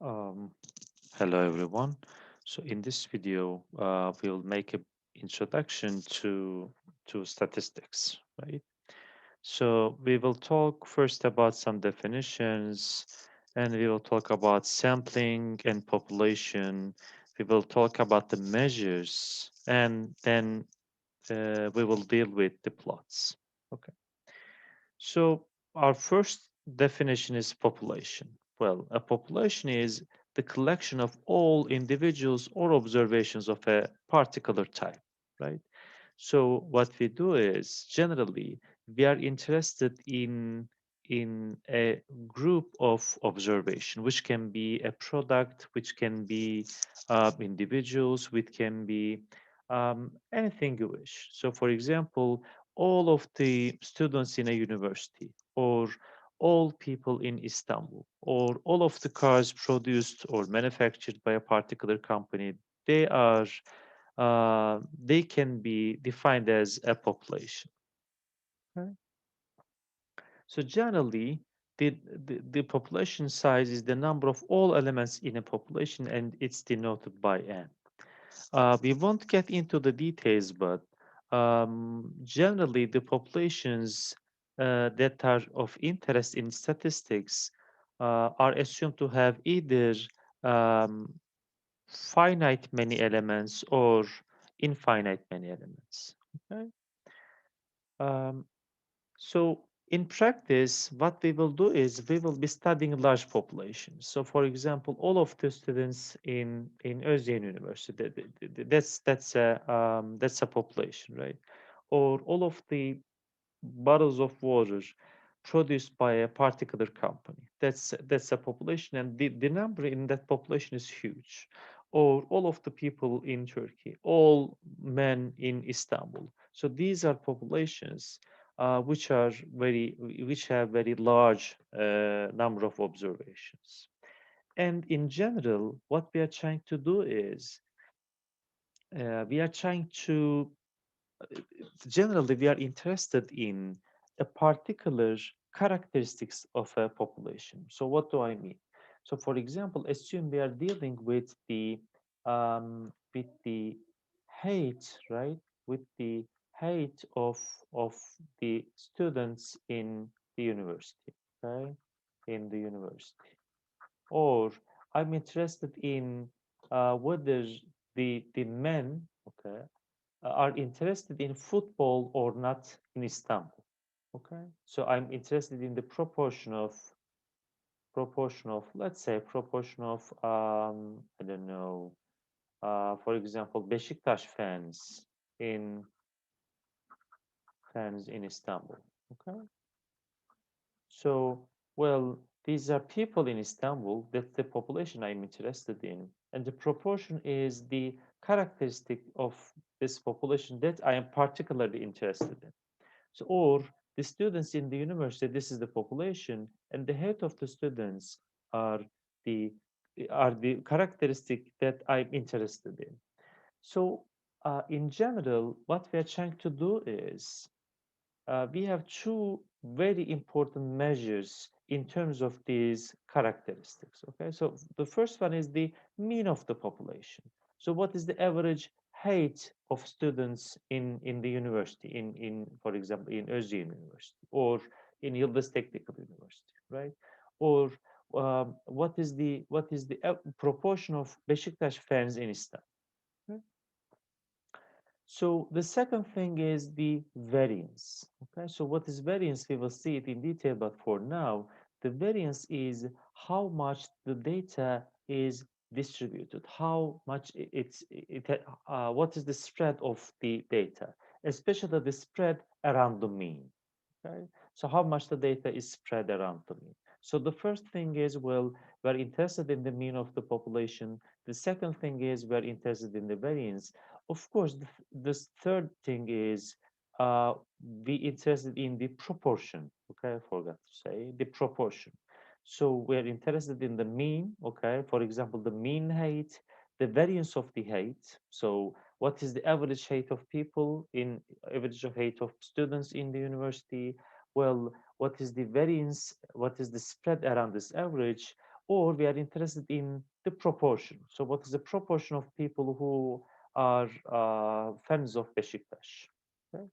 Um, Hello everyone. So in this video, we'll make an introduction to statistics, right? So we will talk first about some definitions, and we will talk about sampling and population. We will talk about the measures, and then we will deal with the plots. Okay. So our first definition is population. Well, a population is the collection of all individuals or observations of a particular type, right? So what we do is generally we are interested in a group of observation, which can be a product, which can be individuals, which can be anything you wish. So, for example, all of the students in a university, or all people in Istanbul, or all of the cars produced or manufactured by a particular company, they are they can be defined as a population. Right? So generally, the population size is the number of all elements in a population, and it's denoted by n. We won't get into the details, but generally, the populations that are of interest in statistics are assumed to have either um, finite many elements or infinite many elements. Okay? Um, so in practice, what we will do is we will be studying large populations. So, for example, all of the students in Özyeğin University, that's a population, right? Or all of the bottles of water produced by a particular company. That's a population, and the number in that population is huge. Or all of the people in Turkey, all men in Istanbul. So these are populations which have very large number of observations. And in general, what we are trying to do is we are trying to generally we are interested in a particular characteristics of a population. So what do I mean? So for example, assume we are dealing with the height, right? With the height of the students in the university, okay? In the university. Or I'm interested in whether the men, okay, are interested in football or not in Istanbul. Okay, so I'm interested in the proportion of let's say proportion of I don't know, for example, Beşiktaş in fans in Istanbul. Okay, so well, these are people in Istanbul. That's the population I'm interested in, and the proportion is the characteristic of this population that I am particularly interested in. So, or the students in the university, this is the population, and the head of the students are the the characteristic that I'm interested in. So, in general, what we are trying to do is we have two very important measures in terms of these characteristics. Okay, so the first one is the mean of the population. So what is the average height of students in the university, in for example in Özyeğin University or in Yıldız Technical University, right? Or what is the proportion of Beşiktaş fans in Istanbul? So the second thing is the variance. Okay, so what is variance? We will see it in detail, but for now, the variance is how much the data is distributed, how much what is the spread of the data, especially the spread around the mean. Okay, so how much the data is spread around the mean. So the first thing is, well, we're interested in the mean of the population. The second thing is we're interested in the variance. Of course, this third thing is be interested in the proportion. Okay, I forgot to say the proportion. So we're interested in the mean. Okay, for example, the mean height, the variance of the height. So what is the average height of people in average of height of students in the university? Well, what is the variance? What is the spread around this average? or we are interested in the proportion. So what is the proportion of people who are fans of Beşiktaş? Okay?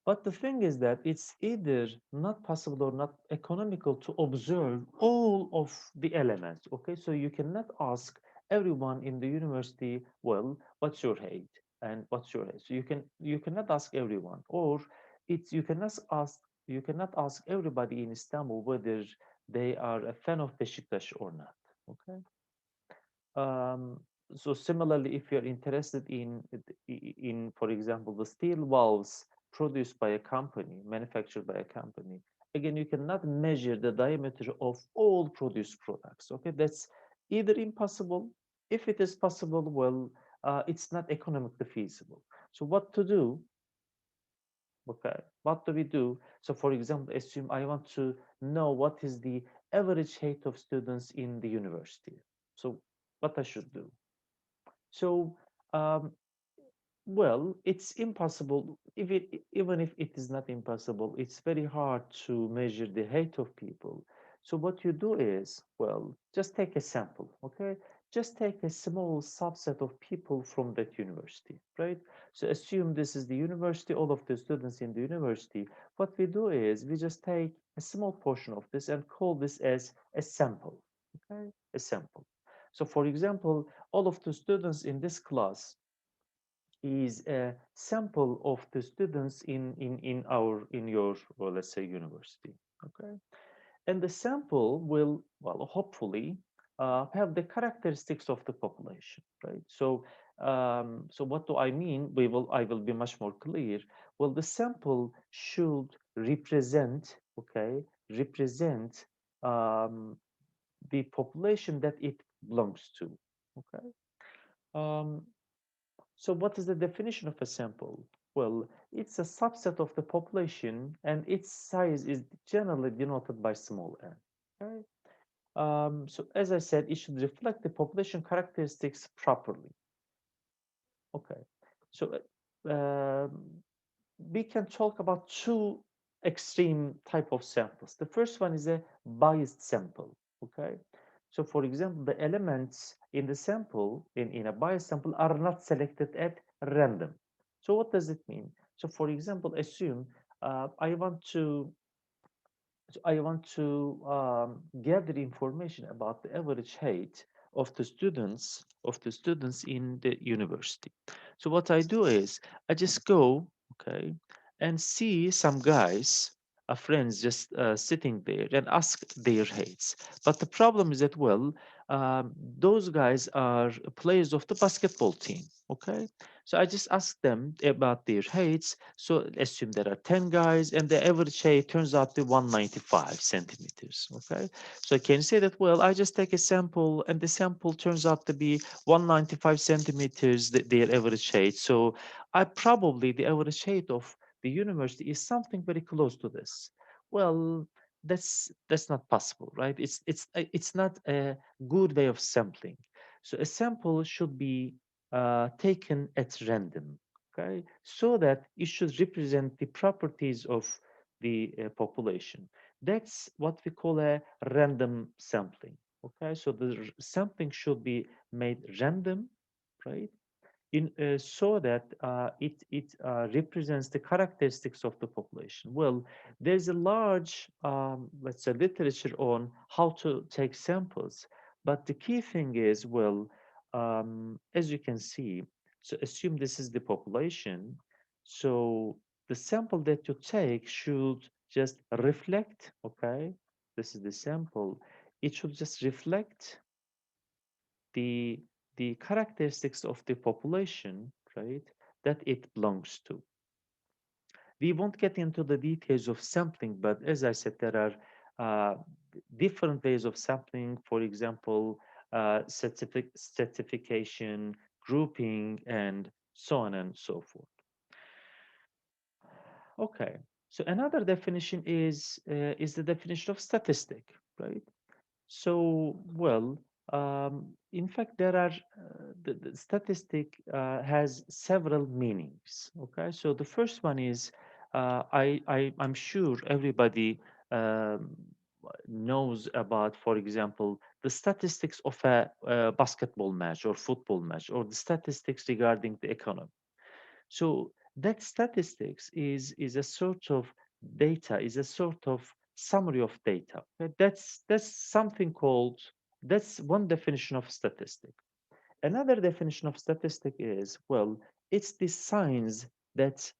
But the thing is that it's either not possible or not economical to observe all of the elements. Okay, so you cannot ask everyone in the university, well, what's your height and what's your height? So you cannot ask everyone, or it's you cannot ask everybody in Istanbul whether they are a fan of Beşiktaş or not. Okay. Um, so similarly, if you're interested in, for example, the steel valves produced by a company, manufactured by a company, again, you cannot measure the diameter of all produced products. Okay, that's either impossible. If it is possible, well, it's not economically feasible. So what to do? Okay, what do we do? So, for example, assume I want to know what is the average height of students in the university. So, what I should do? So, um, well, it's impossible. Even if it is not impossible, it's very hard to measure the height of people. So what you do is, well, just take a sample, okay? Just take a small subset of people from that university, right? So assume this is the university, all of the students in the university. What we do is we just take a small portion of this and call this as a sample, okay? A sample. So for example, all of the students in this class is a sample of the students in your, well, let's say, university. Okay, and the sample will, well, hopefully have the characteristics of the population, right? So so what do I mean? I will be much more clear. Well, the sample should represent, okay, represent the population that it belongs to. Okay. um, so what is the definition of a sample? Well, it's a subset of the population and its size is generally denoted by small n. Okay? So as I said, it should reflect the population characteristics properly. Okay. So we can talk about two extreme type of samples. The first one is a biased sample. Okay. So for example, the elements in the sample, in a biased sample, are not selected at random. So what does it mean? So for example, assume I want to gather information about the average height of the students in the university. So what I do is I just go, okay, and see some guys, friends, just sitting there and ask their heights. But the problem is that, well, those guys are players of the basketball team. Okay, so I just ask them about their heights. So assume there are 10 guys and the average height turns out to 195 centimeters. Okay. So can you say that, well, I just take a sample and the sample turns out to be 195 centimeters, their average height. So I probably, the average height of the university is something very close to this. Well, that's not possible, right? It's not a good way of sampling. So a sample should be taken at random, okay, so that it should represent the properties of the population. That's what we call a random sampling. Okay, so the sampling should be made random, right? In so that it represents the characteristics of the population. Well, there's a large, let's say, literature on how to take samples, but the key thing is, well, as you can see, so assume this is the population. So the sample that you take should just reflect. Okay, this is the sample. It should just reflect the the characteristics of the population, right, that it belongs to. We won't get into the details of sampling, but as I said, there are uh, different ways of sampling. For example, stratification, grouping, and so on and so forth. Okay. So another definition is the definition of statistic, right? So, well, in fact, there are the statistic has several meanings. Okay, so the first one is I'm sure everybody um, knows about, for example, the statistics of a basketball match or football match, or the statistics regarding the economy. So that statistics is a sort of data, is a sort of summary of data. Okay? That's something called, that's one definition of statistic. Another definition of statistic is, well, it's the science that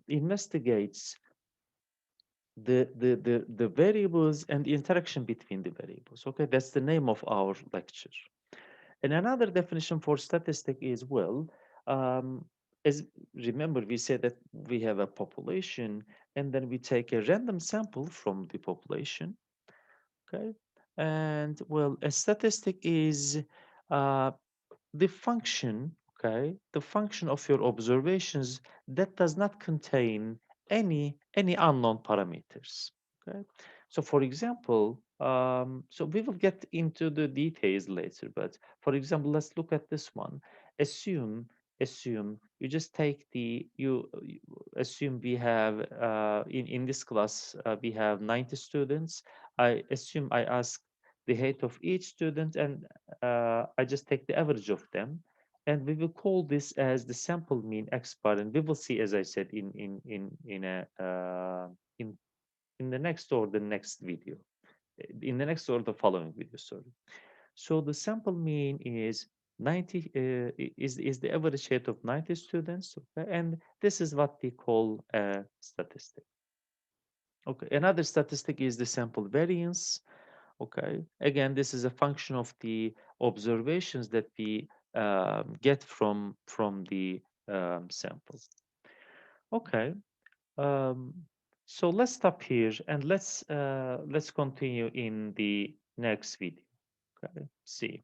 investigates the variables and the interaction between the variables. Okay, that's the name of our lecture. And another definition for statistic is, well, um, as remember, we said that we have a population, and then we take a random sample from the population. Okay, and well, a statistic is uh, the function, okay, the function of your observations that does not contain any unknown parameters. Okay, so for example, so we will get into the details later, but for example, let's look at this one. assume Assume you just take the you assume we have in this class we have 90 students. I assume I ask the height of each student, and I just take the average of them, and we will call this as the sample mean x bar. And we will see, as I said, in in the next or the next video, in the next or the following video. Sorry. So the sample mean is 90 is the average height of 90 students. Okay, and this is what we call a statistic. Okay, another statistic is the sample variance. Okay, again, this is a function of the observations that we get from the sample. Okay, um, so let's stop here and let's continue in the next video. Okay, see.